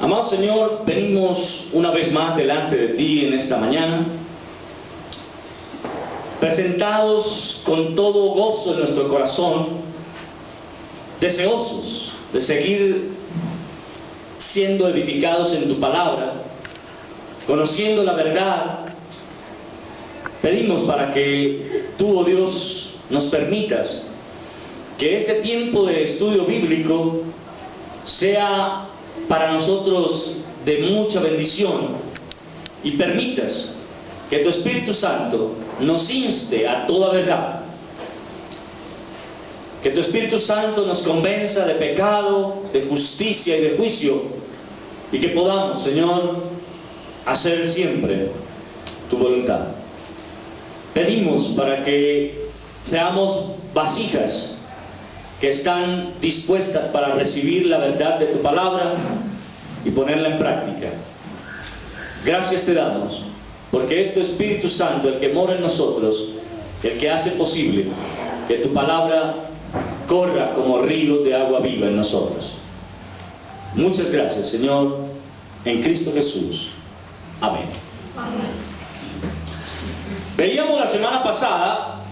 Amado Señor, venimos una vez más delante de ti en esta mañana, presentados con todo gozo en nuestro corazón, deseosos de seguir siendo edificados en tu palabra, conociendo la verdad. Pedimos para que tú, oh Dios, nos permitas que este tiempo de estudio bíblico sea para nosotros de mucha bendición, y permitas que tu Espíritu Santo nos inste a toda verdad, que tu Espíritu Santo nos convenza de pecado, de justicia y de juicio, y que podamos, Señor, hacer siempre tu voluntad. Pedimos para que seamos vasijas que están dispuestas para recibir la verdad de tu palabra y ponerla en práctica. Gracias te damos, porque es tu Espíritu Santo el que mora en nosotros, el que hace posible que tu palabra corra como ríos de agua viva en nosotros. Muchas gracias, Señor, en Cristo Jesús. Amén. Veíamos la semana pasada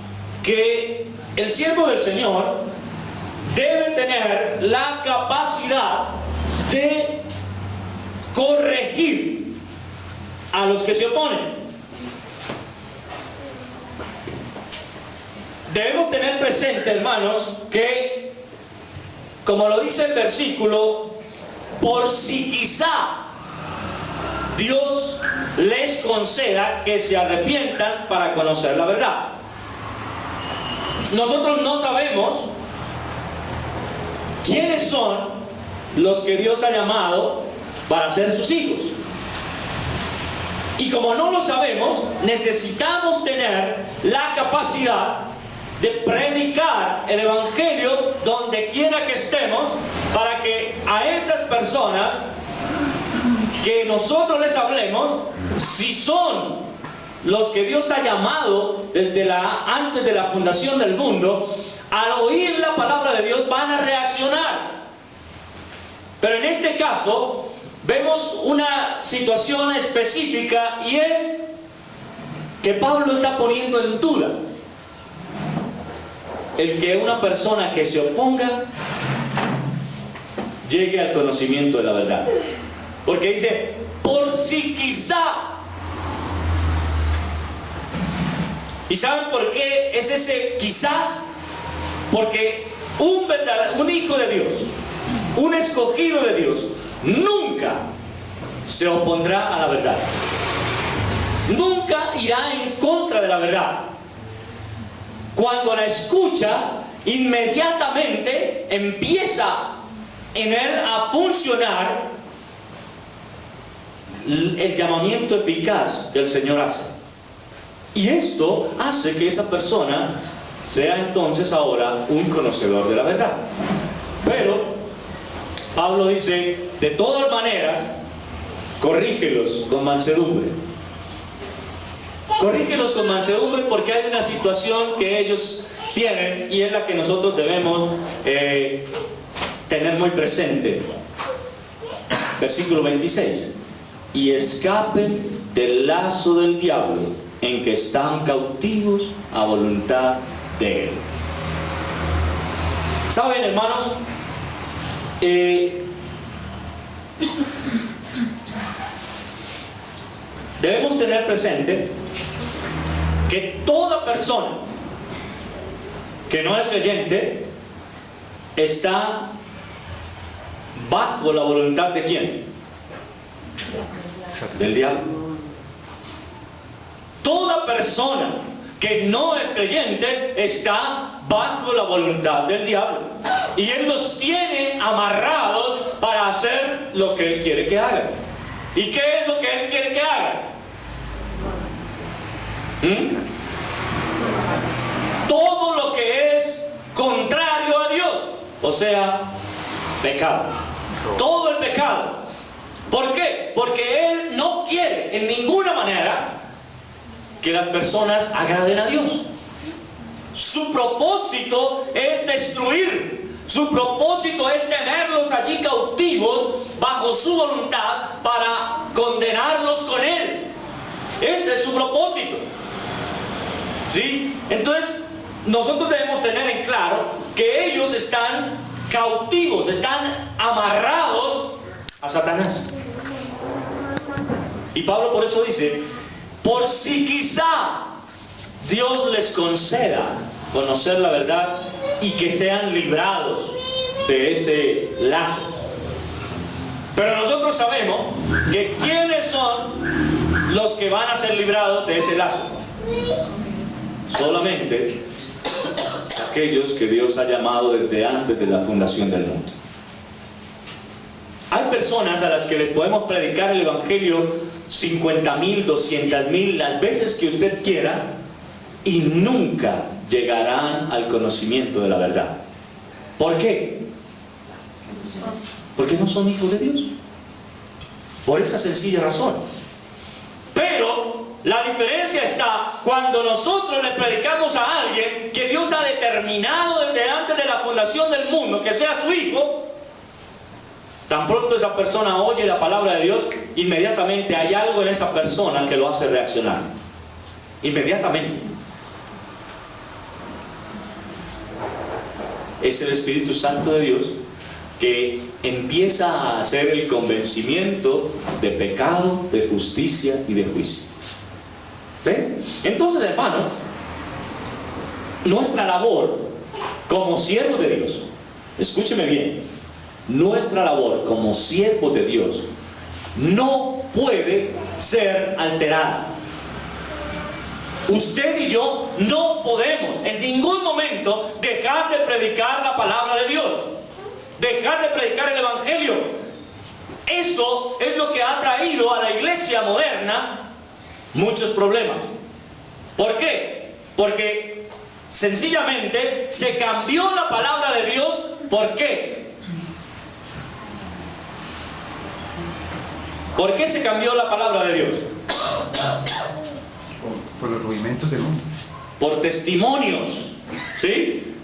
que el siervo del Señor debe tener la capacidad de corregir a los que se oponen. Debemos tener presente, hermanos, que, como lo dice el versículo, por si quizá Dios les conceda que se arrepientan para conocer la verdad. Nosotros no sabemos quiénes son los que Dios ha llamado para ser sus hijos. Y como no lo sabemos, necesitamos tener la capacidad de predicar el Evangelio donde quiera que estemos, para que a estas personas que nosotros les hablemos, si son los que Dios ha llamado desde antes de la fundación del mundo, al oír la palabra de Dios van a reaccionar. Pero en este caso vemos una situación específica, y es que Pablo está poniendo en duda el que una persona que se oponga llegue al conocimiento de la verdad. Porque dice, por si quizá. ¿Y saben por qué es ese quizás? Porque un hijo de Dios, un escogido de Dios, nunca se opondrá a la verdad. Nunca irá en contra de la verdad. Cuando la escucha, inmediatamente empieza en él a funcionar el llamamiento eficaz que el Señor hace. Y esto hace que esa persona sea entonces ahora un conocedor de la verdad. Pero Pablo dice, de todas maneras, corrígelos con mansedumbre. Corrígelos con mansedumbre, porque hay una situación que ellos tienen, y es la que nosotros debemos tener muy presente. Versículo 26. Y escapen del lazo del diablo, en que están cautivos a voluntad de él. ¿Saben, hermanos? Debemos tener presente que toda persona que no es creyente está bajo la voluntad de ¿quién? Del diablo. Toda persona que no es creyente está bajo la voluntad del diablo, y él los tiene amarrados para hacer lo que él quiere que hagan. ¿Y qué es lo que él quiere que hagan? Todo lo que es contrario a Dios, o sea, pecado. Todo el pecado. ¿Por qué? Porque él no quiere en ninguna manera que las personas agraden a Dios. Su propósito es destruir. Su propósito es tenerlos allí cautivos bajo su voluntad para condenarlos con Él. Ese es su propósito. ¿Sí? Entonces, nosotros debemos tener en claro que ellos están cautivos, están amarrados a Satanás. Y Pablo por eso dice, por si quizá Dios les conceda conocer la verdad y que sean librados de ese lazo. Pero nosotros sabemos que ¿quiénes son los que van a ser librados de ese lazo? Solamente aquellos que Dios ha llamado desde antes de la fundación del mundo. Hay personas a las que les podemos predicar el Evangelio 50,000, 200,000, las veces que usted quiera, y nunca llegarán al conocimiento de la verdad. ¿Por qué? Porque no son hijos de Dios. Por esa sencilla razón. Pero la diferencia está cuando nosotros le predicamos a alguien que Dios ha determinado desde antes de la fundación del mundo que sea su hijo. Tan pronto esa persona oye la palabra de Dios, inmediatamente hay algo en esa persona que lo hace reaccionar. Inmediatamente. Es el Espíritu Santo de Dios que empieza a hacer el convencimiento de pecado, de justicia y de juicio. ¿Ven? Entonces, hermano, nuestra labor como siervos de Dios, escúcheme bien, nuestra labor como siervos de Dios no puede ser alterada. Usted y yo no podemos en ningún momento dejar de predicar la palabra de Dios, dejar de predicar el Evangelio. Eso es lo que ha traído a la iglesia moderna muchos problemas. ¿Por qué? Porque sencillamente se cambió la palabra de Dios. ¿Por qué? ¿Por qué se cambió la palabra de Dios? Por los rudimentos del mundo. Por testimonios, ¿sí?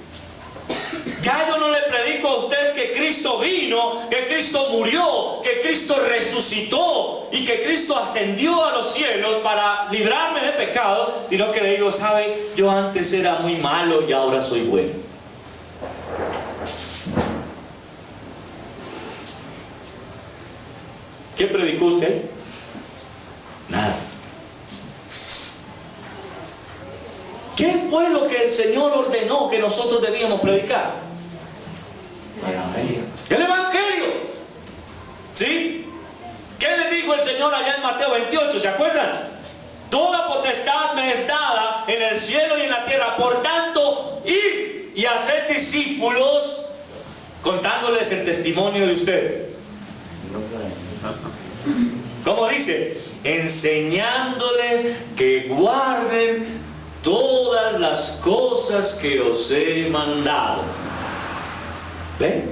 Ya yo no le predico a usted que Cristo vino, que Cristo murió, que Cristo resucitó y que Cristo ascendió a los cielos para librarme de pecado, sino que le digo, ¿sabe? Yo antes era muy malo y ahora soy bueno. ¿Qué predicó usted? Nada. ¿Qué fue lo que el Señor ordenó que nosotros debíamos predicar? El Evangelio. ¡El Evangelio! ¿Sí? ¿Qué le dijo el Señor allá en Mateo 28? ¿Se acuerdan? Toda potestad me es dada en el cielo y en la tierra. Por tanto, id y haced discípulos contándoles el testimonio de usted. ¿Cómo dice? Enseñándoles que guarden todas las cosas que os he mandado. ¿Ven?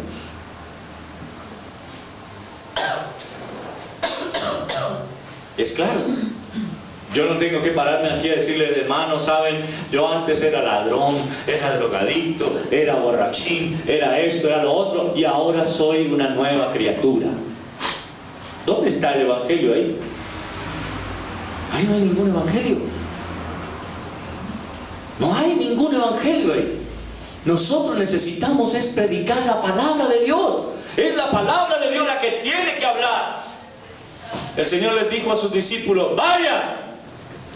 Es claro. Yo no tengo que pararme aquí a decirle, hermano, saben, yo antes era ladrón, era drogadicto, era borrachín, era esto, era lo otro, y ahora soy una nueva criatura. ¿Dónde está el Evangelio ahí? Ahí no hay ningún Evangelio. No hay ningún Evangelio ahí. Nosotros necesitamos es predicar la palabra de Dios. Es la palabra de Dios la que tiene que hablar. El Señor les dijo a sus discípulos, vayan.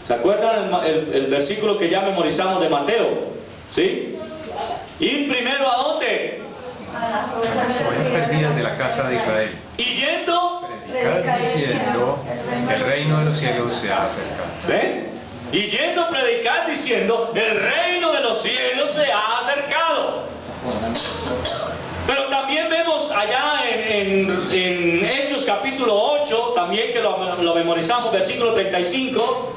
¿Se acuerdan el versículo que ya memorizamos de Mateo? ¿Sí? Ir primero ¿a dónde? A las ovejas perdidas de la casa de Israel. Y yendo, predicar diciendo, el reino de los cielos se ha acercado. ¿ven? Y yendo a predicar diciendo, el reino de los cielos se ha acercado. Pero también vemos allá en Hechos capítulo 8, también que lo memorizamos, versículo 35.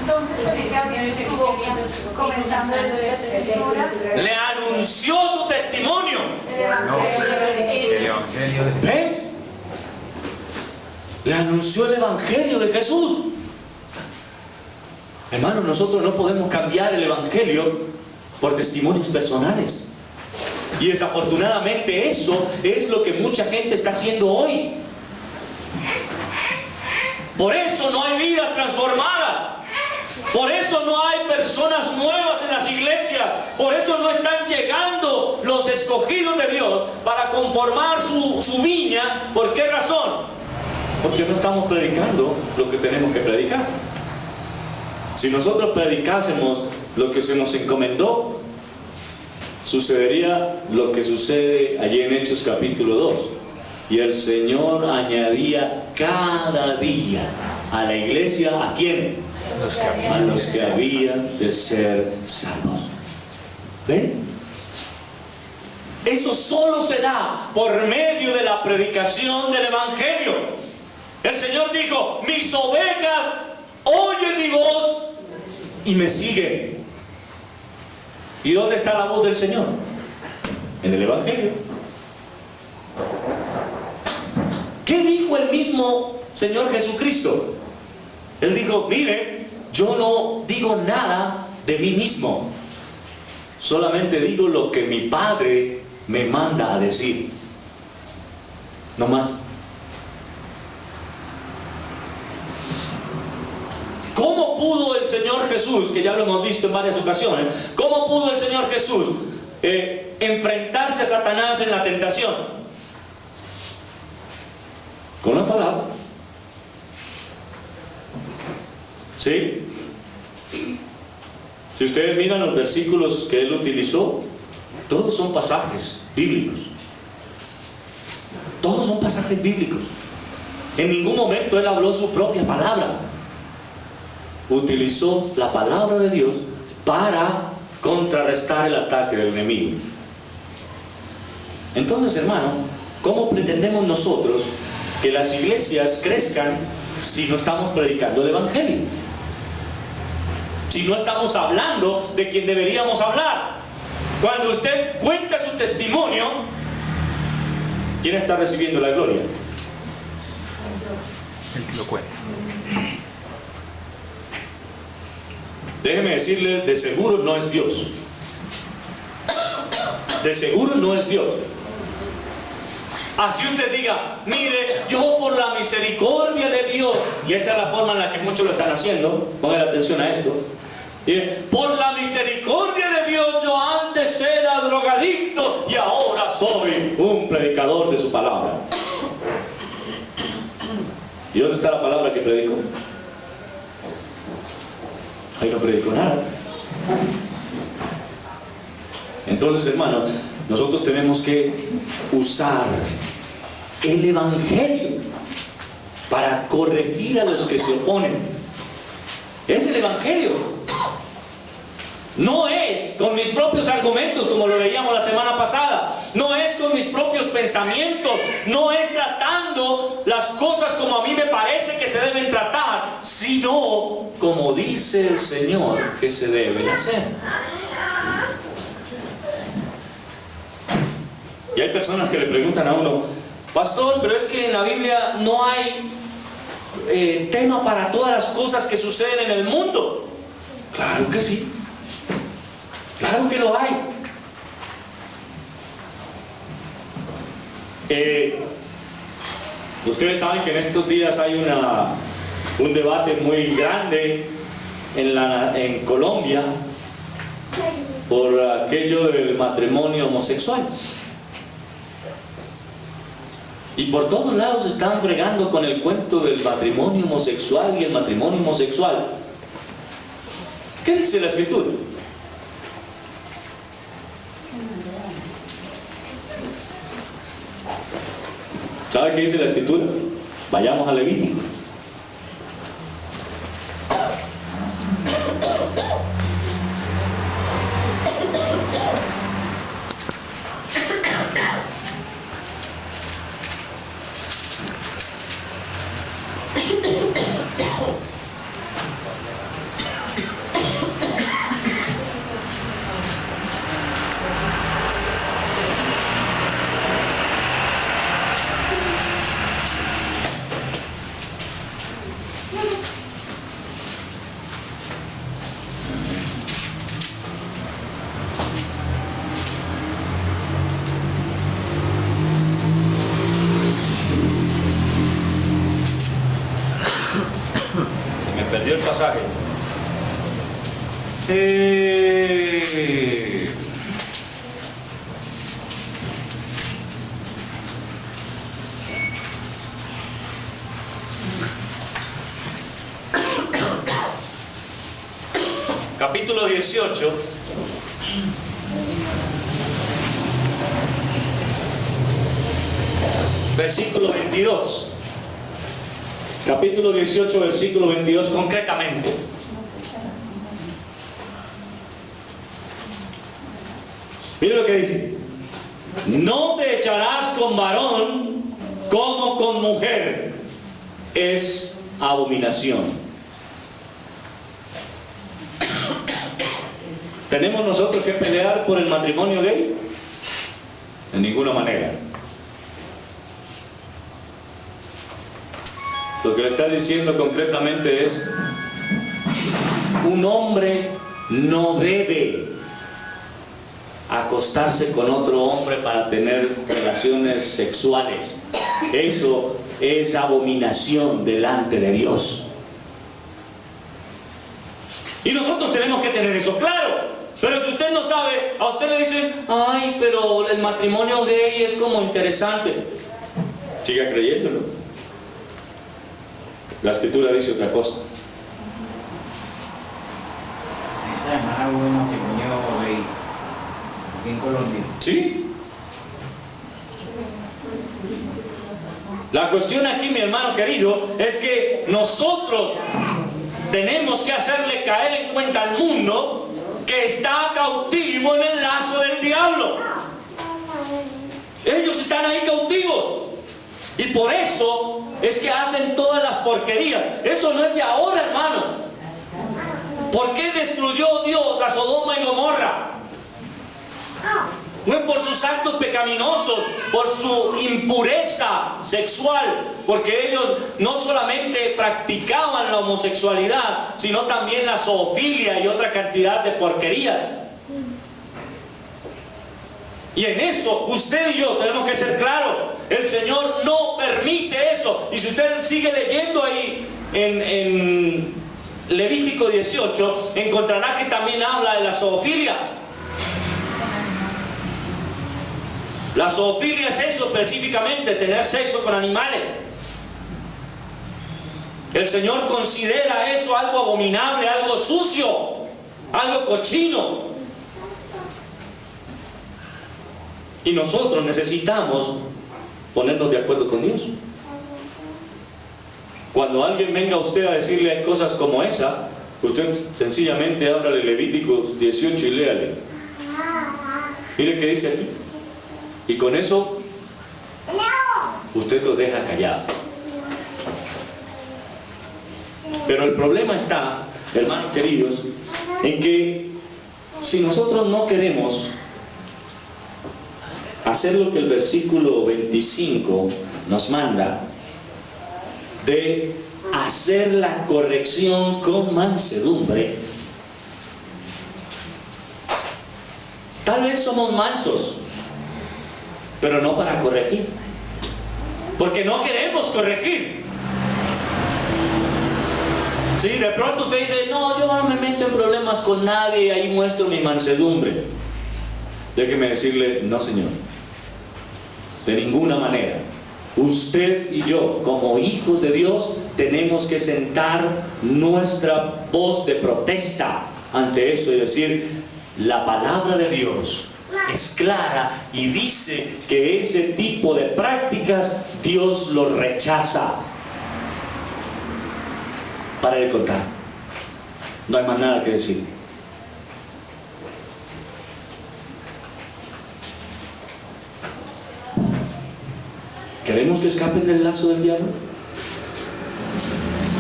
Entonces Felipe abrió su boca, comenzando desde la Escritura, Le anunció su testimonio. El Evangelio de ¿Ven? Le anunció el Evangelio de Jesús. Hermanos, nosotros no podemos cambiar el Evangelio por testimonios personales. Y desafortunadamente eso es lo que mucha gente está haciendo hoy. Por eso no hay vidas transformadas. Por eso no hay personas nuevas en las iglesias. Por eso no están llegando los escogidos de Dios para conformar su viña. ¿Por qué razón? Porque no estamos predicando lo que tenemos que predicar. Si nosotros predicásemos lo que se nos encomendó, sucedería lo que sucede allí en Hechos capítulo 2. Y el Señor añadía cada día a la iglesia, ¿a quién? A los que habían de ser salvos. ¿Ven? Eso solo se da por medio de la predicación del Evangelio. El Señor dijo, mis ovejas oyen mi voz y me siguen. ¿Y dónde está la voz del Señor? En el Evangelio. ¿Qué dijo el mismo Señor Jesucristo? Él dijo, mire, yo no digo nada de mí mismo. Solamente digo lo que mi Padre me manda a decir. No más. ¿Cómo pudo el Señor Jesús, que ya lo hemos visto en varias ocasiones, cómo pudo el Señor Jesús enfrentarse a Satanás en la tentación? Con la palabra. ¿Sí? Si ustedes miran los versículos que él utilizó, todos son pasajes bíblicos. Todos son pasajes bíblicos. En ningún momento él habló su propia palabra. Utilizó la palabra de Dios para contrarrestar el ataque del enemigo. Entonces, hermano, ¿cómo pretendemos nosotros que las iglesias crezcan si no estamos predicando el Evangelio? Si no estamos hablando de quien deberíamos hablar. Cuando usted cuenta su testimonio, ¿quién está recibiendo la gloria? El que lo cuenta. Déjeme decirle, de seguro no es Dios. De seguro no es Dios. Así usted diga, mire, yo por la misericordia de Dios, y esta es la forma en la que muchos lo están haciendo, pongan atención a esto, por la misericordia de Dios yo antes era drogadicto y ahora soy un predicador de su palabra. ¿Y dónde está la palabra que predicó? Ahí no predicó nada. Entonces, hermanos, nosotros tenemos que usar el Evangelio para corregir a los que se oponen. Es el Evangelio. No es con mis propios argumentos, como lo leíamos la semana pasada. No es con mis propios pensamientos. No es tratando las cosas como a mí me parece que se deben tratar, sino como dice el Señor que se deben hacer. Y hay personas que le preguntan a uno, pastor, pero es que en la Biblia no hay tema para todas las cosas que suceden en el mundo. Claro que sí. Claro que lo hay. Ustedes saben que en estos días hay un debate muy grande en Colombia por aquello del matrimonio homosexual. Y por todos lados están bregando con el cuento del matrimonio homosexual y el matrimonio homosexual. ¿Qué dice la Escritura? ¿Sabe qué dice la Escritura? Vayamos a Levítico. el pasaje. Capítulo 18. Versículo 22. Capítulo 18, versículo 22 concretamente. Mira lo que dice. No te echarás con varón como con mujer. Es abominación. ¿Tenemos nosotros que pelear por el matrimonio gay? De ninguna manera. Lo que le está diciendo concretamente es: un hombre no debe acostarse con otro hombre para tener relaciones sexuales. Eso es abominación delante de Dios. Y nosotros tenemos que tener eso claro. Pero si usted no sabe, a usted le dicen: ay, pero el matrimonio gay es como interesante. Siga creyéndolo. La escritura dice otra cosa. Esta hermana hubo un matrimonio gay aquí en Colombia. ¿Sí? La cuestión aquí, mi hermano querido, es que nosotros tenemos que hacerle caer en cuenta al mundo que está cautivo en el lazo del diablo. Ellos están ahí cautivos. Y por eso es que hacen todas las porquerías. Eso no es de ahora, hermano. ¿Por qué destruyó Dios a Sodoma y Gomorra? No es por sus actos pecaminosos, por su impureza sexual, porque ellos no solamente practicaban la homosexualidad, sino también la zoofilia y otra cantidad de porquerías. Y en eso usted y yo tenemos que ser claros. El Señor no permite eso. Y si usted sigue leyendo ahí en Levítico 18, encontrará que también habla de la zoofilia. La zoofilia es eso específicamente, tener sexo con animales. El Señor considera eso algo abominable, algo sucio, algo cochino. Y nosotros necesitamos ponernos de acuerdo con Dios. Cuando alguien venga a usted a decirle cosas como esa, usted sencillamente ábrale Levíticos 18 y léale. Mire qué dice aquí. Y con eso usted lo deja callado. Pero el problema está, hermanos queridos, en que si nosotros no queremos hacer lo que el versículo 25 nos manda, de hacer la corrección con mansedumbre, tal vez somos mansos, pero no para corregir, porque no queremos corregir. Sí, de pronto usted dice: no, yo no me meto en problemas con nadie, ahí muestro mi mansedumbre. Déjeme decirle: no, señor, de ninguna manera. Usted y yo, como hijos de Dios, tenemos que sentar nuestra voz de protesta ante eso y decir: la palabra de Dios es clara y dice que ese tipo de prácticas Dios lo rechaza. Para de contar. No hay más nada que decir. ¿Queremos que escapen del lazo del diablo?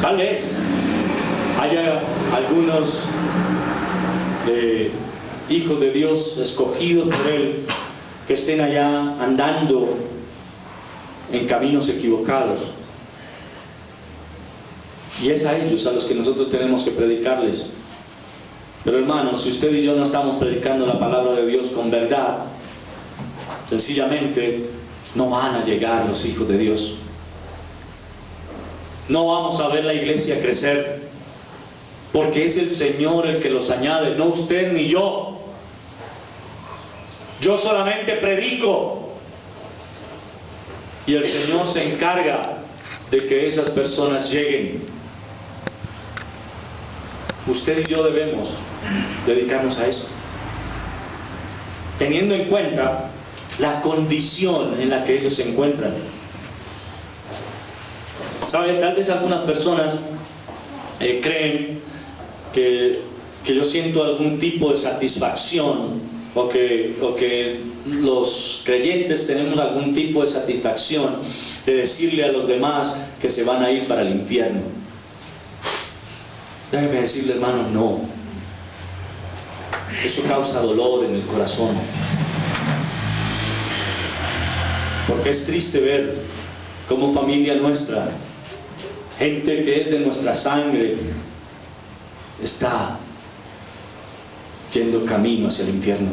Tal vez haya algunos hijos de Dios escogidos por Él que estén allá andando en caminos equivocados. Y es a ellos a los que nosotros tenemos que predicarles. Pero hermanos, si usted y yo no estamos predicando la palabra de Dios con verdad, sencillamente no van a llegar los hijos de Dios. No vamos a ver la iglesia crecer. porque es el Señor el que los añade, no usted ni yo. Yo solamente predico y el Señor se encarga de que esas personas lleguen. Usted y yo debemos dedicarnos a eso, teniendo en cuenta la condición en la que ellos se encuentran. ¿Sabe? Tal vez algunas personas creen que yo siento algún tipo de satisfacción o que los creyentes tenemos algún tipo de satisfacción de decirle a los demás que se van a ir para el infierno. Déjeme decirle, hermanos, no. Eso causa dolor en el corazón. Porque es triste ver cómo familia nuestra, gente que es de nuestra sangre, está yendo camino hacia el infierno.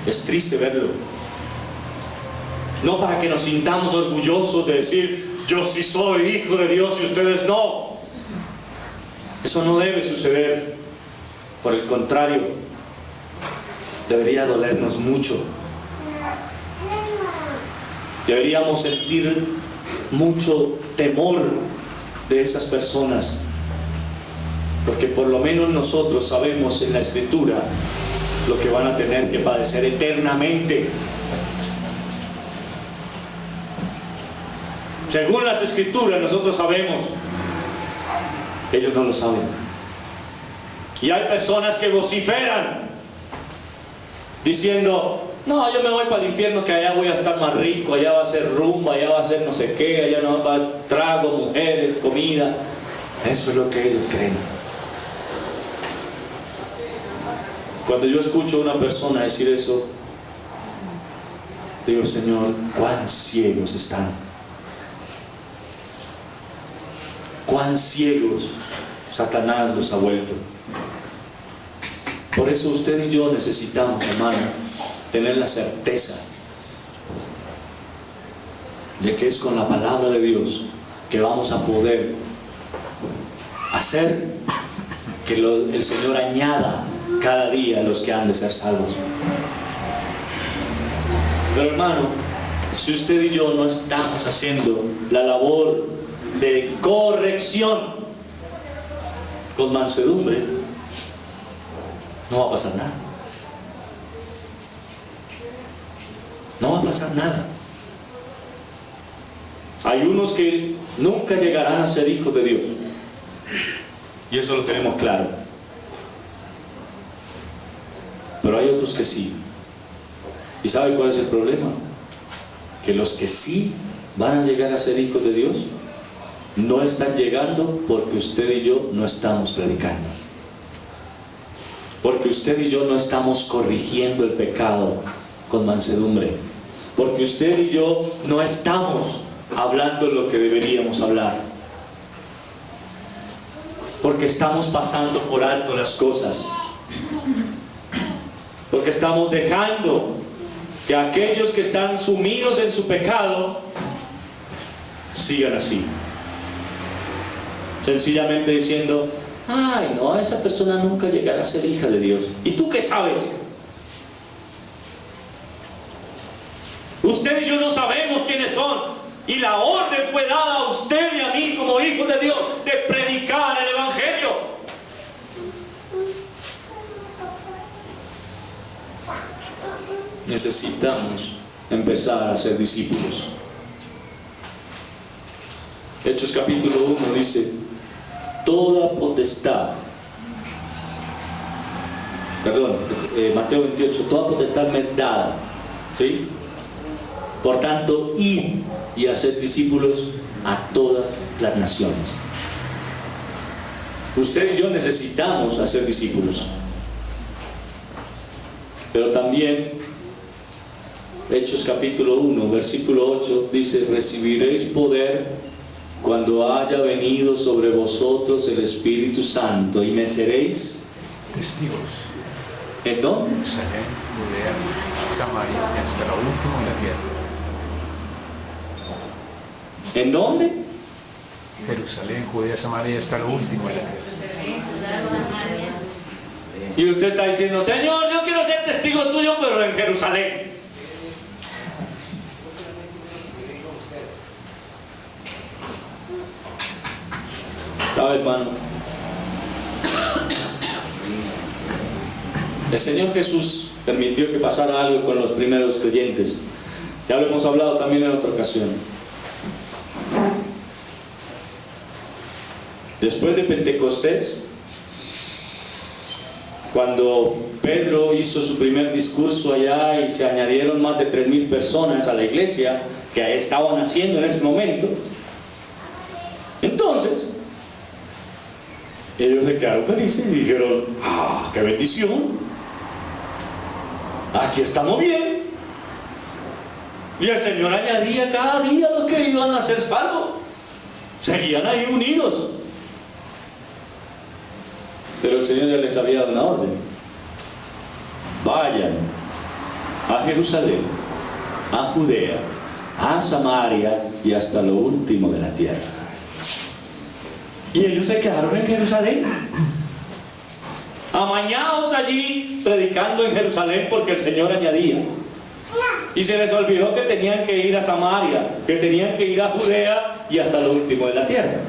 Es triste verlo. No para que nos sintamos orgullosos de decir, yo sí soy hijo de Dios y ustedes no. Eso no debe suceder. Por el contrario, debería dolernos mucho. Deberíamos sentir mucho temor de esas personas, porque por lo menos nosotros sabemos en la Escritura lo que van a tener que padecer eternamente. Según las Escrituras nosotros sabemos, ellos no lo saben. Y hay personas que vociferan diciendo, no, yo me voy para el infierno, que allá voy a estar más rico, allá va a ser rumba, allá va a ser no sé qué, allá no va a haber trago, mujeres, comida. Eso es lo que ellos creen. Cuando yo escucho a una persona decir eso, digo, Señor, cuán ciegos están. Cuán ciegos Satanás los ha vuelto. Por eso usted y yo necesitamos, hermano, tener la certeza de que es con la palabra de Dios que vamos a poder hacer que el Señor añada cada día a los que han de ser salvos. Pero hermano, si usted y yo no estamos haciendo la labor de corrección con mansedumbre, no va a pasar nada. No va a pasar nada. Hay unos que nunca llegarán a ser hijos de Dios, y eso lo tenemos claro. Pero hay otros que sí. ¿Y sabe cuál es el problema? Que los que sí van a llegar a ser hijos de Dios no están llegando porque usted y yo no estamos predicando, porque usted y yo no estamos corrigiendo el pecado con mansedumbre, porque usted y yo no estamos hablando lo que deberíamos hablar, porque estamos pasando por alto las cosas, porque estamos dejando que aquellos que están sumidos en su pecado sigan así, sencillamente diciendo, ay no, esa persona nunca llegará a ser hija de Dios. ¿Y tú qué sabes? Usted y yo no sabemos quiénes son, y la orden fue dada a usted y a mí como hijos de Dios de predicar el Evangelio. Necesitamos empezar a ser discípulos. Hechos capítulo 1 dice, toda potestad, Mateo 28, toda potestad me es dada, ¿sí? Por tanto, id y hacer discípulos a todas las naciones. Usted y yo necesitamos hacer discípulos. Pero también, Hechos capítulo 1, versículo 8, dice, recibiréis poder cuando haya venido sobre vosotros el Espíritu Santo, y me seréis testigos. ¿En dónde? Jerusalén, Judea, Samaria y hasta lo último de la tierra. ¿En dónde? Jerusalén, Judea, Samaria y hasta lo último de la tierra. Y usted está diciendo, Señor, yo quiero ser testigo tuyo, pero en Jerusalén. ¿Sabe, hermano? El Señor Jesús permitió que pasara algo con los primeros creyentes. Ya lo hemos hablado también en otra ocasión. Después de Pentecostés, cuando Pedro hizo su primer discurso allá y se añadieron más de 3,000 personas a la iglesia que estaban haciendo en ese momento, entonces ellos se quedaron felices y dijeron, ¡ah, qué bendición! Aquí estamos bien. Y el Señor añadía cada día los que iban a ser salvos. Seguían ahí unidos. Pero el Señor ya les había dado una orden. Vayan a Jerusalén, a Judea, a Samaria y hasta lo último de la tierra. Y ellos se quedaron en Jerusalén, amañados allí, predicando en Jerusalén porque el Señor añadía. Y se les olvidó que tenían que ir a Samaria, que tenían que ir a Judea y hasta lo último de la tierra.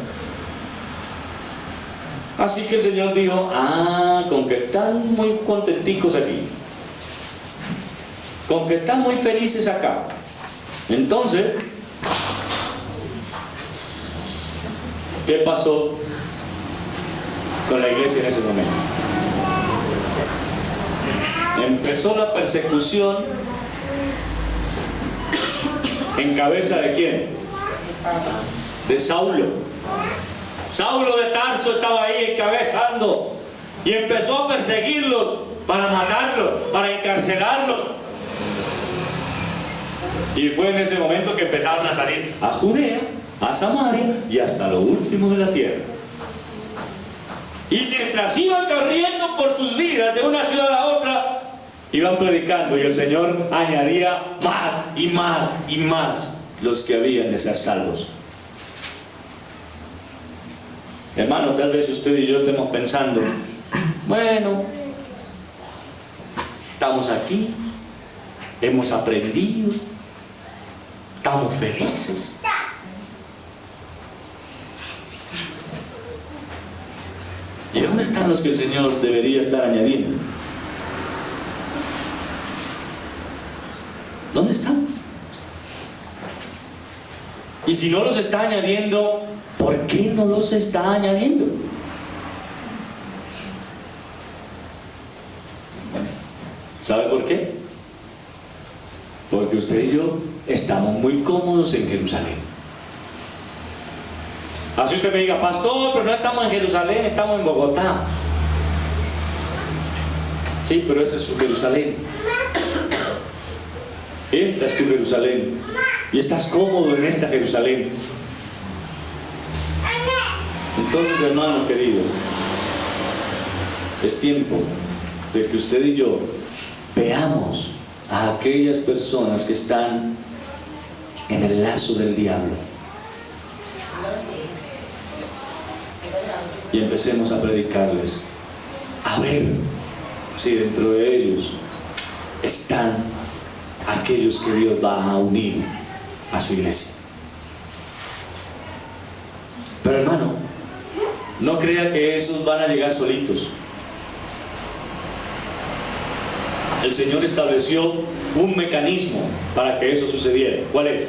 Así que el Señor dijo, con que están muy contenticos aquí, con que están muy felices acá. Entonces, ¿qué pasó con la iglesia en ese momento? Empezó la persecución. ¿En cabeza de quién? De Saulo. Saulo de Tarso estaba ahí encabezando y empezó a perseguirlos para matarlos, para encarcelarlos. Y fue en ese momento que empezaron a salir a Judea, a Samaria y hasta lo último de la tierra. Y mientras iban corriendo por sus vidas de una ciudad a la otra, iban predicando y el Señor añadía más y más y más los que habían de ser salvos. Hermano, tal vez usted y yo estemos pensando, bueno, estamos aquí, hemos aprendido, estamos felices. ¿Y dónde están los que el Señor debería estar añadiendo? ¿Dónde están? Y si no los está añadiendo, ¿por qué no los está añadiendo? ¿Sabe por qué? Porque usted y yo estamos muy cómodos en Jerusalén. Así usted me diga, pastor, pero no estamos en Jerusalén, estamos en Bogotá. Sí, pero esa es su Jerusalén. Esta es tu Jerusalén. Y estás cómodo en esta Jerusalén. Entonces, hermano querido, es tiempo de que usted y yo veamos a aquellas personas que están en el lazo del diablo y empecemos a predicarles, a ver si dentro de ellos están aquellos que Dios va a unir a su iglesia. Pero hermano, no crea que esos van a llegar solitos. El Señor estableció un mecanismo para que eso sucediera. ¿Cuál es?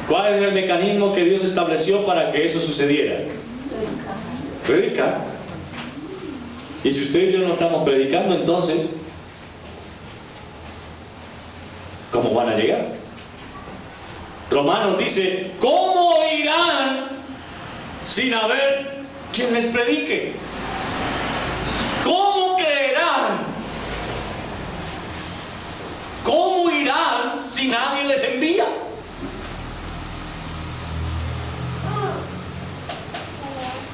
¿Cuál es el mecanismo que Dios estableció para que eso sucediera? Predicar. Y si usted y yo no estamos predicando, entonces, ¿cómo van a llegar? Romanos dice, ¿cómo irán sin haber quien les predique? ¿Cómo creerán? ¿Cómo irán si nadie les envía?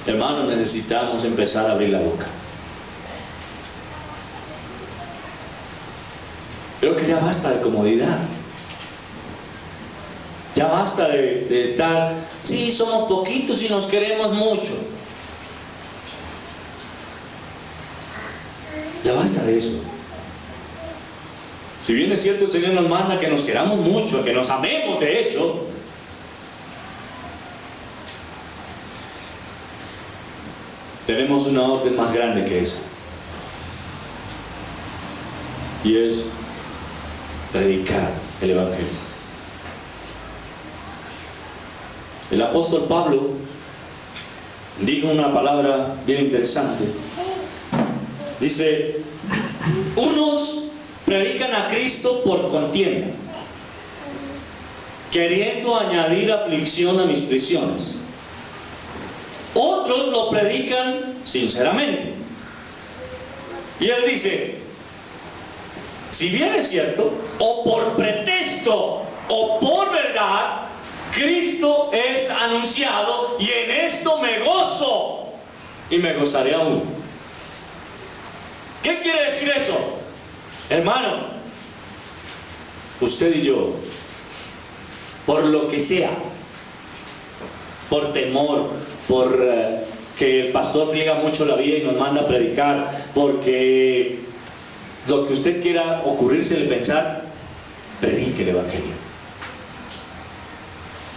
Hermanos, necesitamos empezar a abrir la boca. Creo que ya basta de comodidad. Ya basta de estar, sí, somos poquitos y nos queremos mucho. Ya basta de eso. Si bien es cierto, el Señor nos manda que nos queramos mucho, que nos amemos, de hecho, tenemos una orden más grande que esa. Y es predicar el Evangelio. El apóstol Pablo dijo una palabra bien interesante. Dice, unos predican a Cristo por contienda, queriendo añadir aflicción a mis prisiones. Otros lo predican sinceramente. Y él dice, si bien es cierto, o por pretexto o por verdad, Cristo es anunciado y en esto me gozo y me gozaré aún. ¿Qué quiere decir eso? Hermano, usted y yo, por lo que sea, por temor, por que el pastor pliega mucho la vida y nos manda a predicar, porque lo que usted quiera ocurrirse de pensar, predique el Evangelio.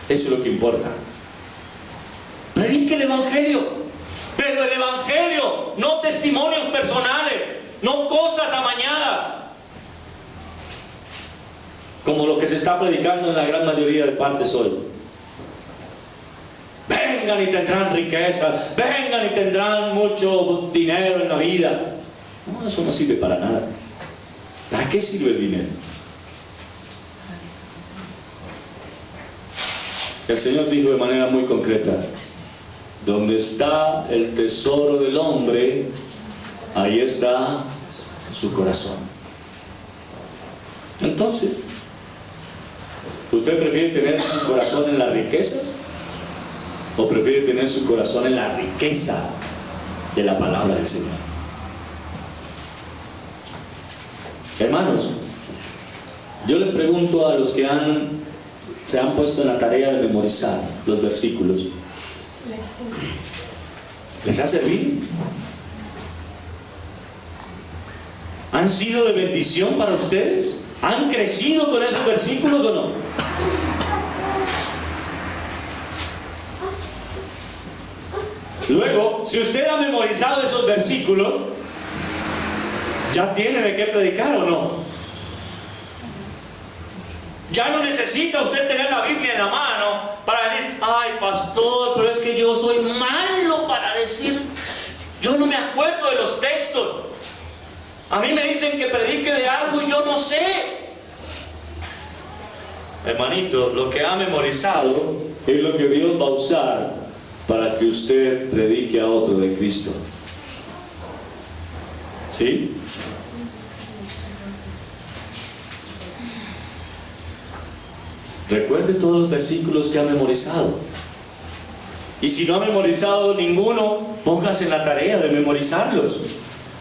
Eso es lo que importa. Predique el Evangelio, pero el Evangelio, no testimonios personales, no cosas amañadas, como lo que se está predicando en la gran mayoría de partes hoy. Vengan y tendrán riquezas, vengan y tendrán mucho dinero en la vida. No, eso no sirve para nada. ¿Para qué sirve el dinero? El Señor dijo de manera muy concreta, donde está el tesoro del hombre, ahí está su corazón. Entonces, ¿usted prefiere tener su corazón en las riquezas? ¿O prefiere tener su corazón en la riqueza de la palabra del Señor? Hermanos, yo les pregunto a los que se han puesto en la tarea de memorizar los versículos, ¿les ha servido? ¿Han sido de bendición para ustedes? ¿Han crecido con esos versículos o no? Luego, si usted ha memorizado esos versículos, ¿ya tiene de qué predicar o no? Ya no necesita usted tener la Biblia en la mano para decir, ay pastor, pero es que yo soy malo para decir, yo no me acuerdo de los textos. A mí me dicen que predique de algo y yo no sé. Hermanito, lo que ha memorizado es lo que Dios va a usar para que usted predique a otro de Cristo. ¿Sí? Recuerde todos los versículos que ha memorizado. Y si no ha memorizado ninguno, póngase en la tarea de memorizarlos,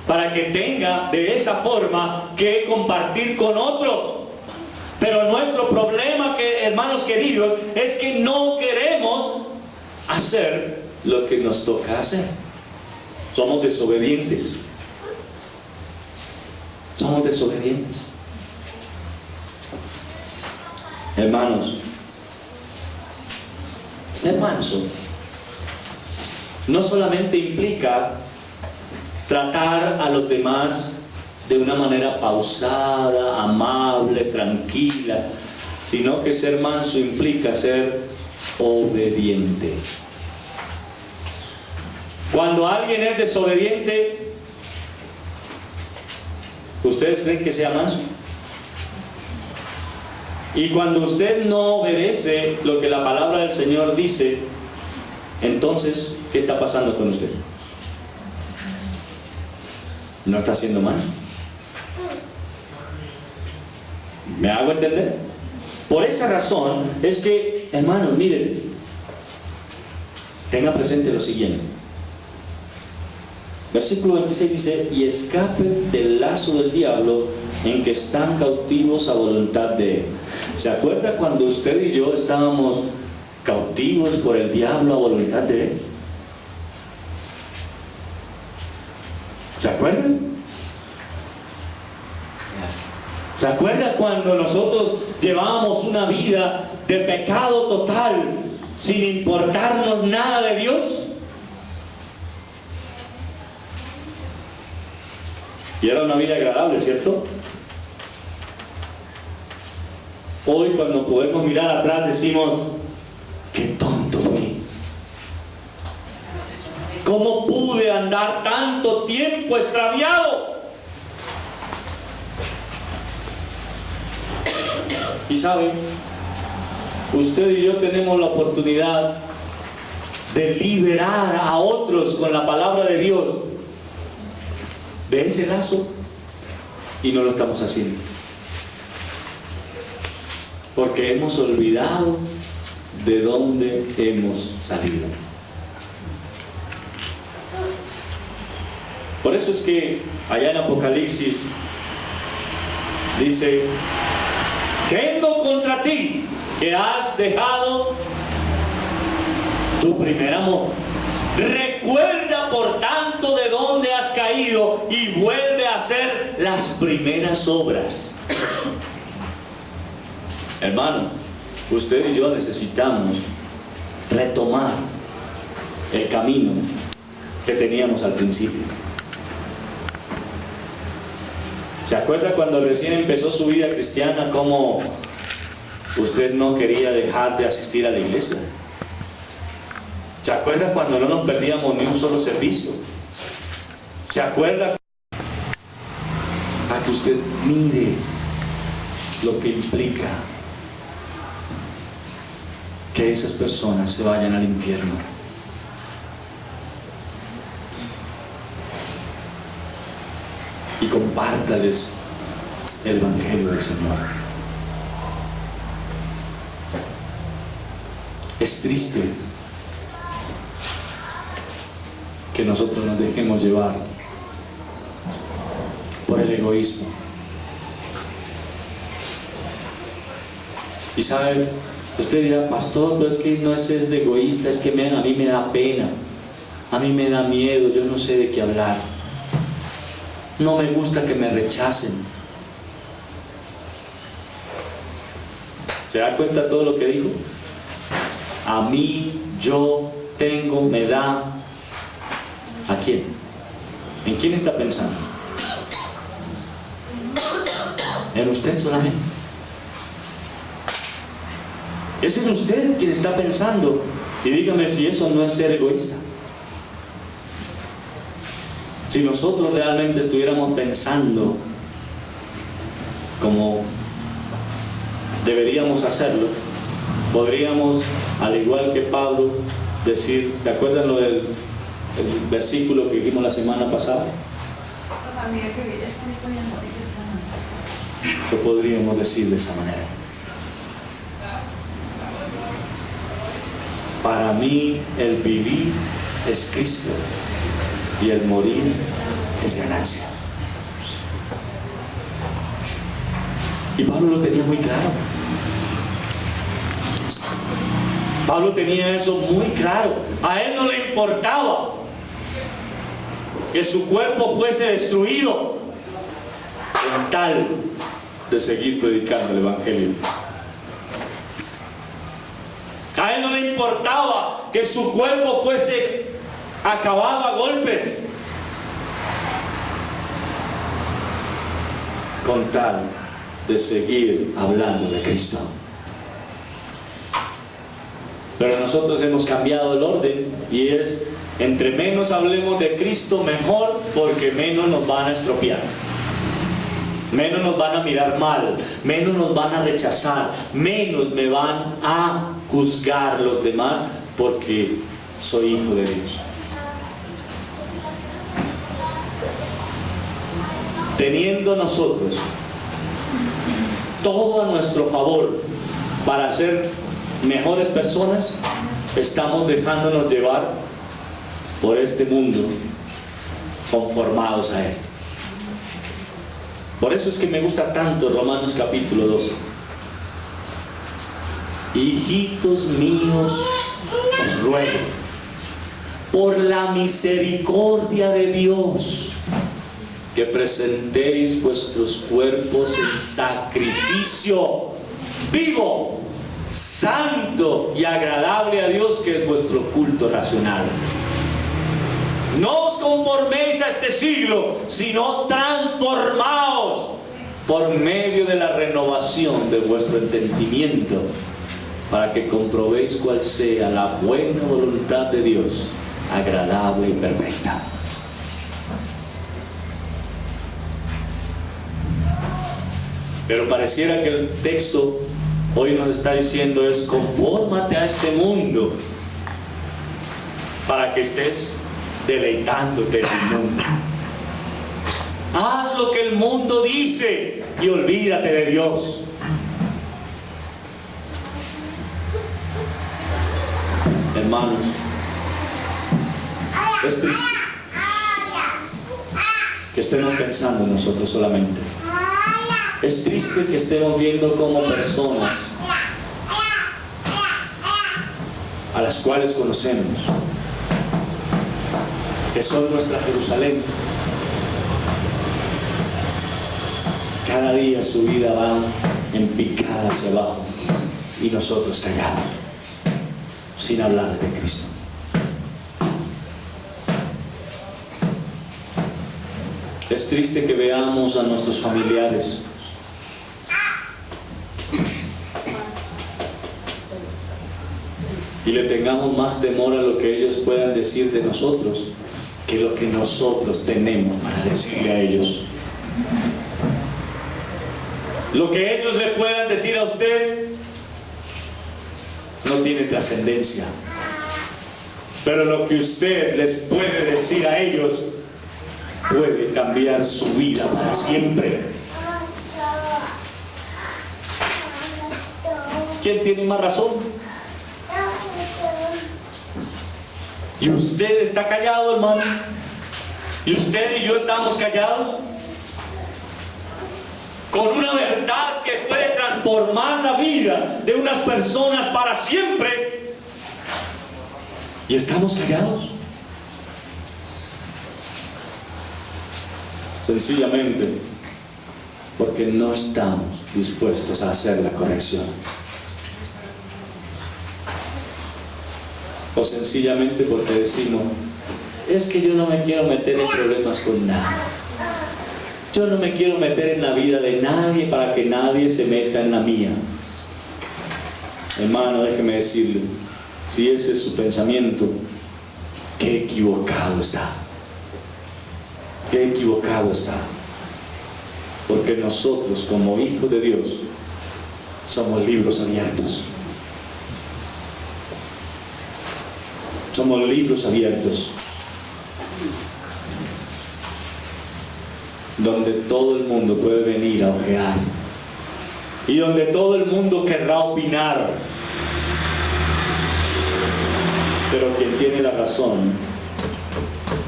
para que tenga de esa forma que compartir con otros. Pero nuestro problema, hermanos queridos, es que no queremos hacer lo que nos toca hacer. Somos desobedientes. Somos desobedientes. Hermanos, ser manso no solamente implica tratar a los demás de una manera pausada, amable, tranquila, sino que ser manso implica ser obediente. Cuando alguien es desobediente, ¿ustedes creen que sea manso? Y cuando usted no obedece lo que la palabra del Señor dice, entonces, ¿qué está pasando con usted? ¿No está haciendo manso? ¿Me hago entender? Por esa razón es que, hermanos, miren, tenga presente lo siguiente. Versículo 26 dice, y escape del lazo del diablo, en que están cautivos a voluntad de Él. ¿Se acuerda cuando usted y yo estábamos cautivos por el diablo a voluntad de Él? ¿Se acuerdan? ¿Se acuerda cuando nosotros llevábamos una vida de pecado total, sin importarnos nada de Dios? Y era una vida agradable, ¿cierto? Hoy cuando podemos mirar atrás decimos, qué tonto fui. ¿Cómo pude andar tanto tiempo extraviado? Y saben, usted y yo tenemos la oportunidad de liberar a otros con la palabra de Dios de ese lazo, y no lo estamos haciendo porque hemos olvidado de dónde hemos salido. Por eso es que allá en Apocalipsis dice, tengo contra ti que has dejado tu primer amor. Recuerda por tanto de dónde has caído y vuelve a hacer las primeras obras. Hermano, usted y yo necesitamos retomar el camino que teníamos al principio. ¿Se acuerda cuando recién empezó su vida cristiana, cómo usted no quería dejar de asistir a la iglesia? ¿Se acuerda cuando no nos perdíamos ni un solo servicio? ¿Se acuerda a que usted mire lo que implica que esas personas se vayan al infierno? Y compártales el Evangelio del Señor. Es triste que nosotros nos dejemos llevar por el egoísmo. Y sabe, usted dirá, pastor, pero es que no es de egoísta, es que a mí me da pena, a mí me da miedo, yo no sé de qué hablar. No me gusta que me rechacen. ¿Se da cuenta todo lo que dijo? A mí, yo tengo, me da. ¿A quién? ¿En quién está pensando? En usted solamente. Ese es usted quien está pensando. Y dígame si eso no es ser egoísta. Si nosotros realmente estuviéramos pensando como deberíamos hacerlo, podríamos, al igual que Pablo, decir, ¿se acuerdan lo del el versículo que dijimos la semana pasada? ¿Qué podríamos decir de esa manera? Para mí el vivir es Cristo y el morir es ganancia. Y Pablo lo tenía muy claro. Pablo tenía eso muy claro. A él no le importaba que su cuerpo fuese destruido con tal de seguir predicando el Evangelio. A él no le importaba que su cuerpo fuese acabado a golpes, con tal de seguir hablando de Cristo. Pero nosotros hemos cambiado el orden y es, entre menos hablemos de Cristo mejor, porque menos nos van a estropear, menos nos van a mirar mal, menos nos van a rechazar, menos me van a juzgar los demás porque soy hijo de Dios. Teniendo nosotros todo a nuestro favor para ser mejores personas, estamos dejándonos llevar por este mundo conformados a él. Por eso es que me gusta tanto Romanos capítulo 12. Hijitos míos, os ruego, por la misericordia de Dios, que presentéis vuestros cuerpos en sacrificio vivo, santo y agradable a Dios, que es vuestro culto racional. No os conforméis a este siglo, sino transformaos por medio de la renovación de vuestro entendimiento, para que comprobéis cuál sea la buena voluntad de Dios, agradable y perfecta. Pero pareciera que el texto hoy nos está diciendo es: confórmate a este mundo para que estés deleitándote en el mundo. Haz lo que el mundo dice y olvídate de Dios. Hermanos, es triste que estemos pensando en nosotros solamente. Es triste que estemos viendo como personas a las cuales conocemos, que son nuestra Jerusalén, cada día su vida va en picada hacia abajo y nosotros callados, sin hablar de Cristo. Es triste que veamos a nuestros familiares y le tengamos más temor a lo que ellos puedan decir de nosotros que lo que nosotros tenemos para decirle a ellos. Lo que ellos le puedan decir a usted no tiene trascendencia, pero lo que usted les puede decir a ellos puede cambiar su vida para siempre. ¿Quién tiene más razón? ¿Y usted está callado, hermano? ¿Y usted y yo estamos callados? Con una verdad que puede transformar la vida de unas personas para siempre. ¿Y estamos callados? Sencillamente porque no estamos dispuestos a hacer la corrección. O sencillamente porque decimos: es que yo no me quiero meter en problemas con nadie. Yo no me quiero meter en la vida de nadie para que nadie se meta en la mía. Hermano, déjeme decirle, si ese es su pensamiento, qué equivocado está. Qué equivocado está. Porque nosotros, como hijos de Dios, somos libros abiertos. Somos libros abiertos, donde todo el mundo puede venir a ojear y donde todo el mundo querrá opinar, pero quien tiene la razón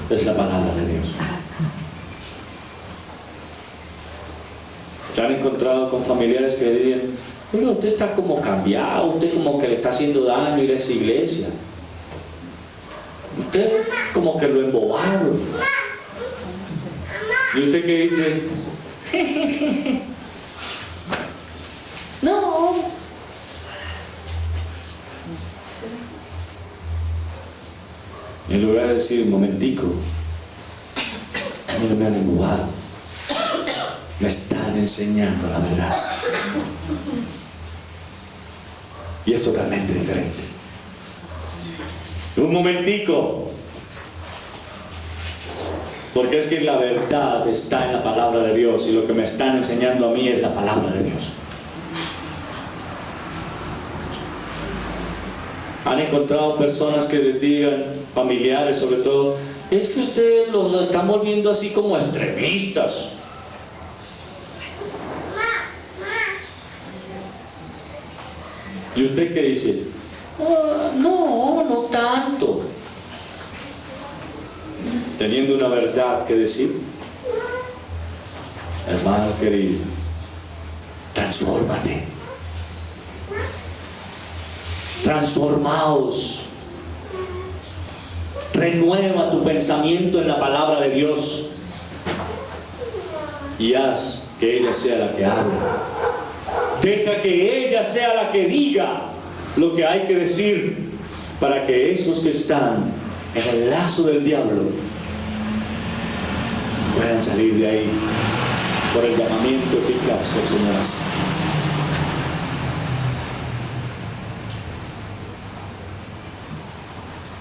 es la palabra de Dios. ¿Se han encontrado con familiares que le digan: oye, usted está como cambiado, usted como que le está haciendo daño ir a esa iglesia? Usted como que lo embobaron. ¿Y usted qué dice? No. En lugar de decir: un momentico, a mí no me han embobado, me están enseñando la verdad. Y es totalmente diferente. Un momentico, porque es que la verdad está en la palabra de Dios y lo que me están enseñando a mí es la palabra de Dios. Han encontrado personas que les digan, familiares sobre todo: es que ustedes los están volviendo así como extremistas. ¿Y usted qué dice? No, no tanto. Teniendo una verdad que decir. Hermano querido, transfórmate. Transformaos. Renueva tu pensamiento en la palabra de Dios y haz que ella sea la que hable. Deja que ella sea la que diga lo que hay que decir para que esos que están en el lazo del diablo puedan salir de ahí por el llamamiento eficaz que el Señor hace.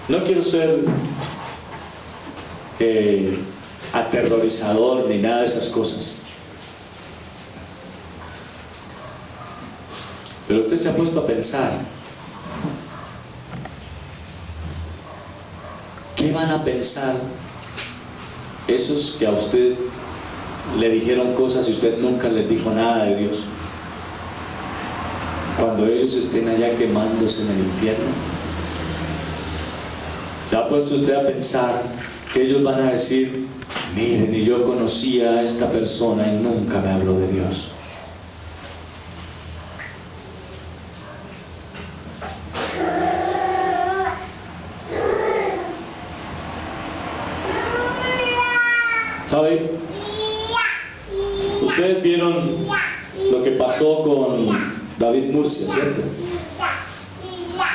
No quiero ser aterrorizador ni nada de esas cosas. Pero usted se ha puesto a pensar, ¿qué van a pensar esos que a usted le dijeron cosas y usted nunca les dijo nada de Dios? Cuando ellos estén allá quemándose en el infierno, ¿se ha puesto usted a pensar que ellos van a decir, miren, y yo conocía a esta persona y nunca me habló de Dios? ¿Sabe? Ustedes vieron lo que pasó con David Murcia, ¿cierto?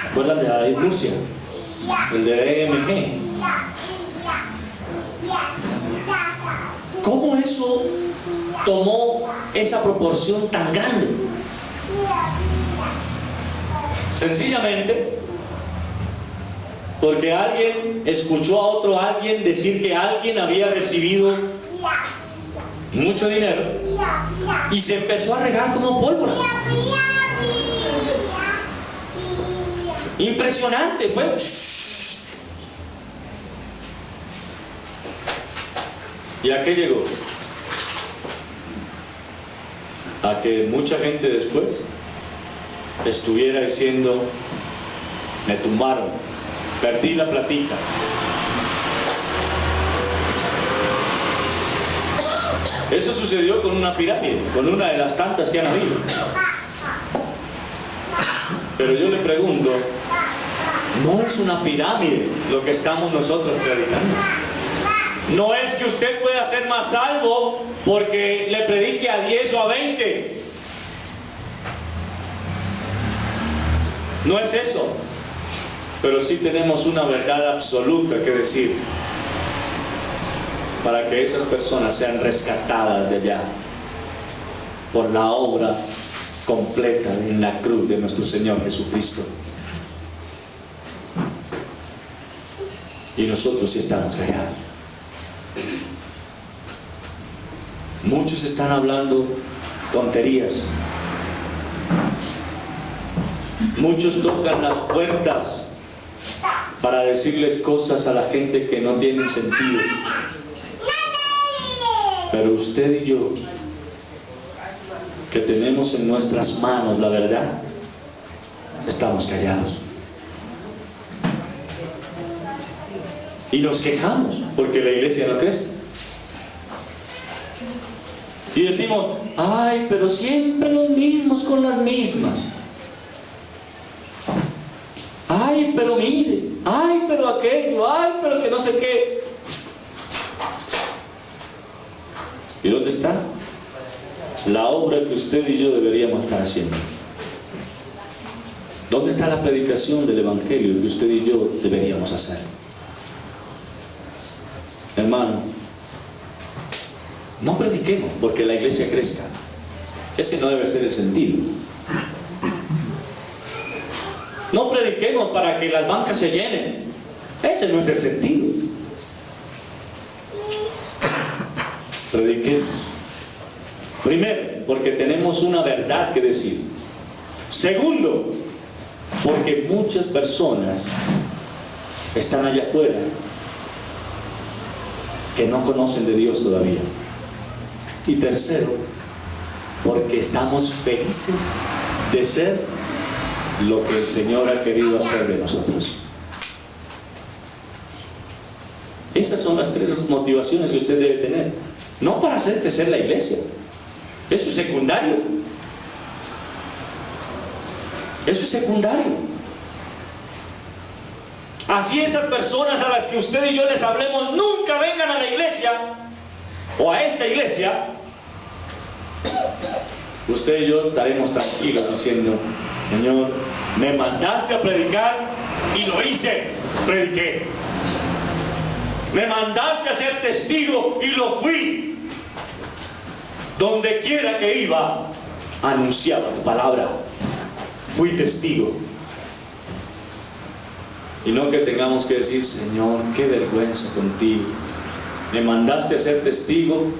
¿Se acuerdan de David Murcia? El de EMG. ¿Cómo eso tomó esa proporción tan grande? Sencillamente porque alguien escuchó a otro alguien decir que alguien había recibido mucho dinero y se empezó a regar como pólvora. Impresionante, pues. ¿Y a qué llegó? A que mucha gente después estuviera diciendo, me tumbaron, perdí la platita. Eso sucedió con una pirámide, con una de las tantas que han habido. Pero yo le pregunto, no es una pirámide lo que estamos nosotros predicando. No es que usted pueda ser más salvo porque le predique a 10 o a 20. No es eso. Pero sí tenemos una verdad absoluta que decir para que esas personas sean rescatadas de allá por la obra completa en la cruz de nuestro Señor Jesucristo. Y nosotros sí estamos callados. Muchos están hablando tonterías. Muchos tocan las puertas para decirles cosas a la gente que no tienen sentido. Pero usted y yo, que tenemos en nuestras manos la verdad, estamos callados. Y nos quejamos porque la iglesia no crece. Y decimos, ay, pero siempre los mismos con las mismas. Ay, pero mire, ay, pero aquello, ay, pero que no sé qué. ¿Y dónde está la obra que usted y yo deberíamos estar haciendo? ¿Dónde está la predicación del Evangelio que usted y yo deberíamos hacer? Hermano, no prediquemos porque la iglesia crezca. Ese no debe ser el sentido. No prediquemos para que las bancas se llenen. Ese no es el sentido. Prediquemos. Primero, porque tenemos una verdad que decir. Segundo, porque muchas personas están allá afuera que no conocen de Dios todavía. Y tercero, porque estamos felices de ser lo que el Señor ha querido hacer de nosotros. Esas son las tres motivaciones que usted debe tener. No para hacer crecer la iglesia, Eso es secundario. Eso es secundario. Así esas personas a las que usted y yo les hablemos nunca vengan a la iglesia o a esta iglesia, usted y yo estaremos tranquilos diciendo: Señor, me mandaste a predicar y lo hice, prediqué. Me mandaste a ser testigo y lo fui. Donde quiera que iba, anunciaba tu palabra. Fui testigo. Y no que tengamos que decir: Señor, qué vergüenza contigo. Me mandaste a ser testigo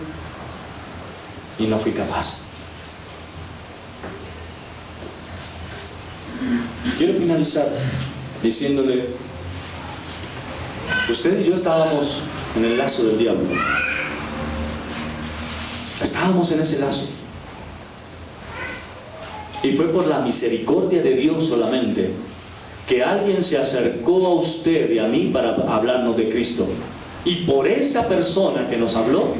y no fui capaz. Quiero finalizar diciéndole: usted y yo estábamos en el lazo del diablo. Estábamos en ese lazo. Y fue por la misericordia de Dios solamente que alguien se acercó a usted y a mí para hablarnos de Cristo. Y por esa persona que nos habló,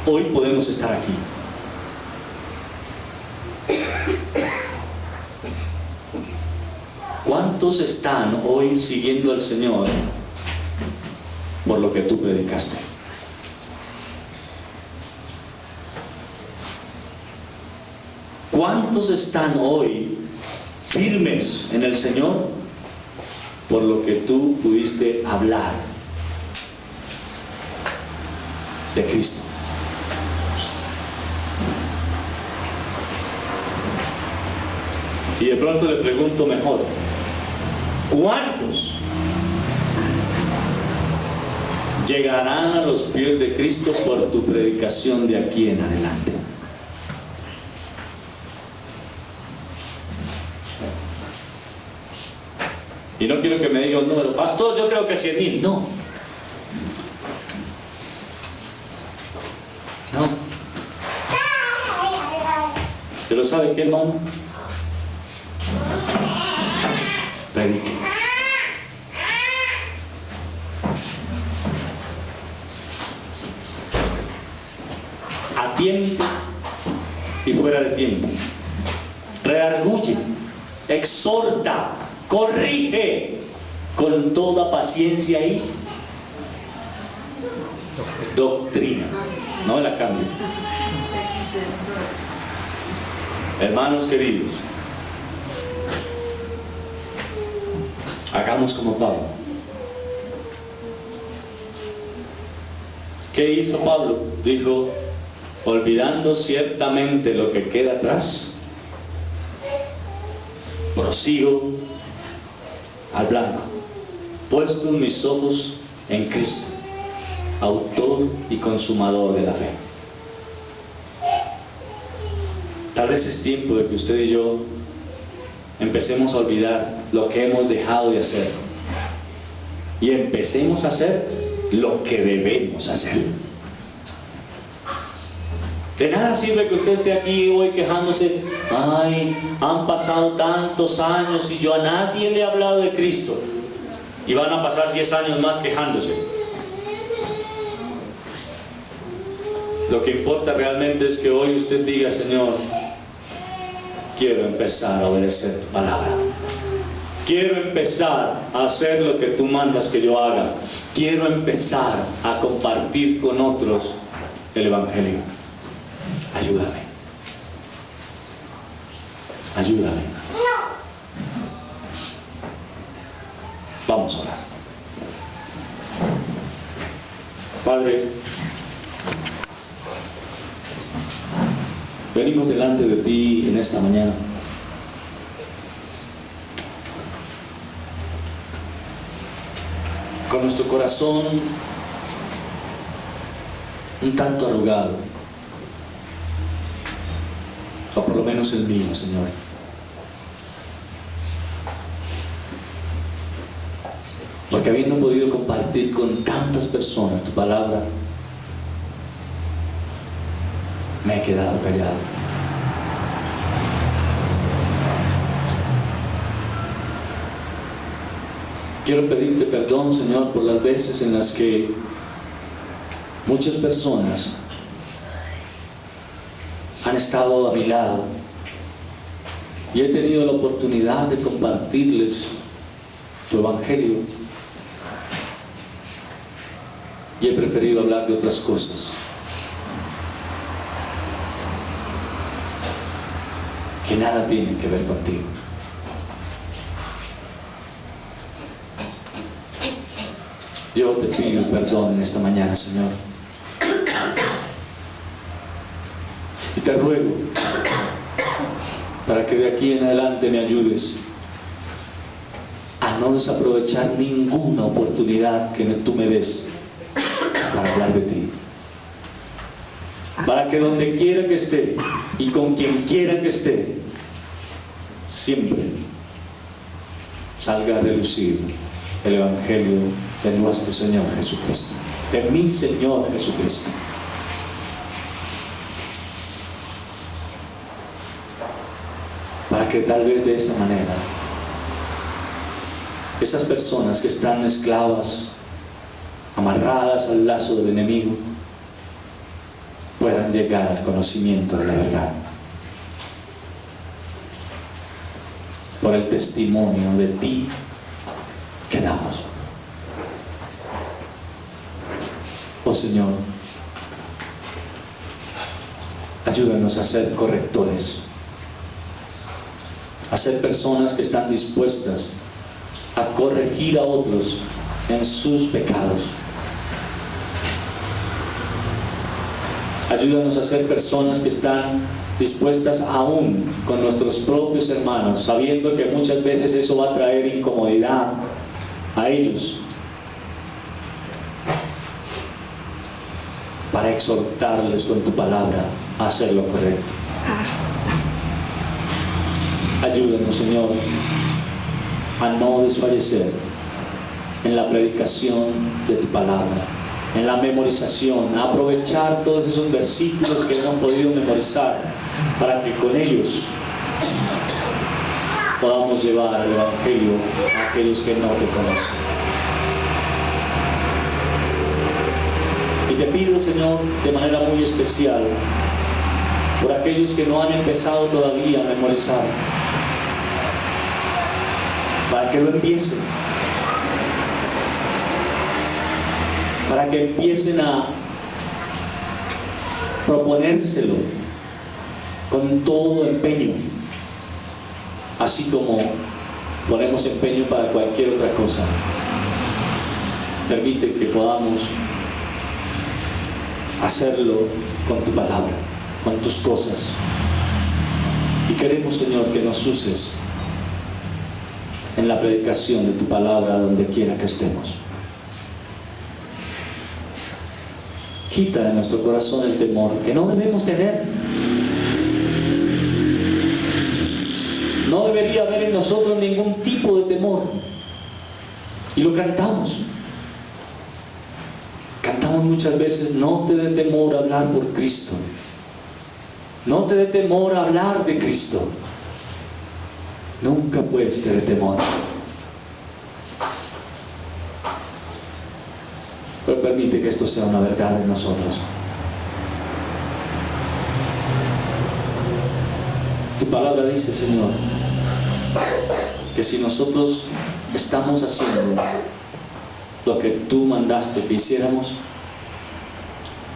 hoy podemos estar aquí. ¿Cuántos están hoy siguiendo al Señor por lo que tú predicaste? ¿Cuántos están hoy firmes en el Señor por lo que tú pudiste hablar de Cristo? Y de pronto le pregunto mejor: ¿cuántos llegarán a los pies de Cristo por tu predicación de aquí en adelante? Y no quiero que me diga un número: pastor, yo creo que 100,000. No. No. Pero ¿sabe qué, hermano? Predique. A tiempo y fuera de tiempo. Redarguye, exhorta, corrige con toda paciencia y doctrina. No me la cambie. Hermanos queridos, hagamos como Pablo. ¿Qué hizo Pablo? Dijo: olvidando ciertamente lo que queda atrás, prosigo al blanco, puestos mis ojos en Cristo, autor y consumador de la fe. Tal vez es tiempo de que usted y yo empecemos a olvidar lo que hemos dejado de hacer y empecemos a hacer lo que debemos hacer. De nada sirve que usted esté aquí hoy quejándose: ay, han pasado tantos años y yo a nadie le he hablado de Cristo. Y van a pasar 10 años más quejándose. Lo que importa realmente es que hoy usted diga: Señor, quiero empezar a obedecer tu palabra. Quiero empezar a hacer lo que tú mandas que yo haga. Quiero empezar a compartir con otros el Evangelio. Ayúdame. Ayúdame. Vamos a orar. Padre, venimos delante de ti en esta mañana. Con nuestro corazón un tanto arrugado, o por lo menos el mío, Señor. Porque habiendo podido compartir con tantas personas tu palabra, me he quedado callado. Quiero pedirte perdón, Señor, por las veces en las que muchas personas han estado a mi lado y he tenido la oportunidad de compartirles tu evangelio y he preferido hablar de otras cosas que nada tienen que ver contigo. Yo te pido perdón en esta mañana, Señor, y te ruego para que de aquí en adelante me ayudes a no desaprovechar ninguna oportunidad que tú me des para hablar de ti. Para que donde quiera que esté y con quien quiera que esté, siempre salga a relucir el Evangelio de nuestro Señor Jesucristo, de mi Señor Jesucristo. Para que tal vez de esa manera esas personas que están esclavas, amarradas al lazo del enemigo, puedan llegar al conocimiento de la verdad por el testimonio de ti que damos. Oh Señor, ayúdanos a ser correctores, a ser personas que están dispuestas a corregir a otros en sus pecados. Ayúdanos a ser personas que están dispuestas aún con nuestros propios hermanos, sabiendo que muchas veces eso va a traer incomodidad a ellos, para exhortarles con tu palabra a hacer lo correcto. Ayúdanos, Señor, a no desfallecer en la predicación de tu palabra, en la memorización, a aprovechar todos esos versículos que hemos podido memorizar para que con ellos podamos llevar el Evangelio a aquellos que no te conocen. Y te pido, Señor, de manera muy especial, por aquellos que no han empezado todavía a memorizar, para que lo empiecen, para que empiecen a proponérselo con todo empeño, así como ponemos empeño para cualquier otra cosa. Permite que podamos hacerlo con tu palabra, con tus cosas. Y queremos, Señor, que nos uses en la predicación de tu palabra donde quiera que estemos. Quita de nuestro corazón el temor que no debemos tener. No debería haber en nosotros ningún tipo de temor. Y lo cantamos. Cantamos muchas veces: no te dé temor hablar por Cristo. No te dé temor hablar de Cristo. Nunca puedes tener temor. Pero permite que esto sea una verdad en nosotros. Tu palabra dice, Señor, que si nosotros estamos haciendo lo que tú mandaste que hiciéramos,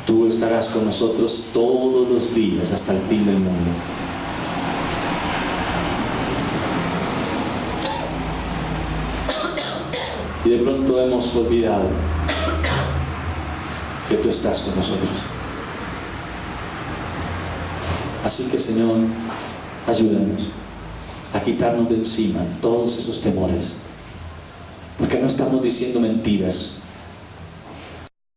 tú estarás con nosotros todos los días hasta el fin del mundo. Y de pronto hemos olvidado que tú estás con nosotros. Así que, Señor, ayúdanos a quitarnos de encima todos esos temores, porque no estamos diciendo mentiras,